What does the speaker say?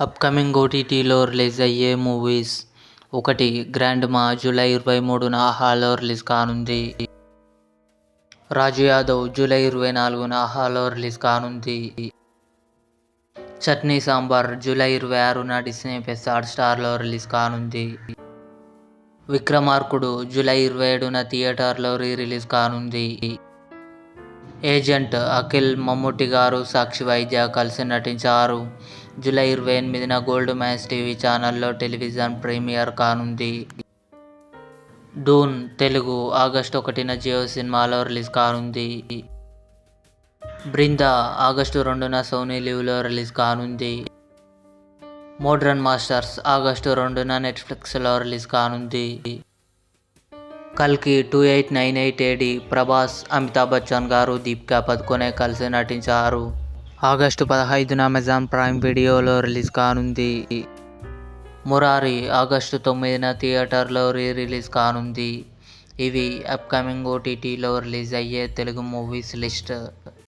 Upcoming ఓటీటీలో release అయ్యే movies 1. Grandma July 23న ఆహాలో రిలీజ్ కానుంది. రాజు యాదవ్ జూలై 24న ఆహాలో రిలీజ్ కానుంది. చట్నీ సాంబార్ జూలై 26న డిస్నీ+ హాట్‌స్టార్లో రిలీజ్ కానుంది. విక్రమార్కుడు జూలై 27న థియేటర్లో రిలీజ్ కానుంది. ఏజెంట్ అఖిల్ మమ్ముట్టి గారు, సాక్షి వైద్య కలిసి నటించారు. జూలై 28న గోల్డ్ మ్యాచ్ టీవీ ఛానల్లో టెలివిజన్ ప్రీమియర్ కానుంది. డూన్ తెలుగు ఆగస్టు 1న జియో సినిమాలో రిలీజ్ కానుంది. బృందా ఆగస్టు 2న సోనీ లివ్లో రిలీజ్ కానుంది. మోడ్రన్ మాస్టర్స్ ఆగస్టు 2న నెట్ఫ్లిక్స్లో రిలీజ్ కానుంది. కల్కి 2898 ఏడీ ప్రభాస్, అమితాబ్ బచ్చన్ గారు, దీపికా పదుకొనె కలిసి నటించారు. ఆగస్టు 15న అమెజాన్ ప్రైమ్ వీడియోలో రిలీజ్ కానుంది. మురారి ఆగస్టు 9న థియేటర్లో రిలీజ్ కానుంది. ఇవి అప్కమింగ్ ఓటీటీలో రిలీజ్ అయ్యే తెలుగు మూవీస్ లిస్ట్.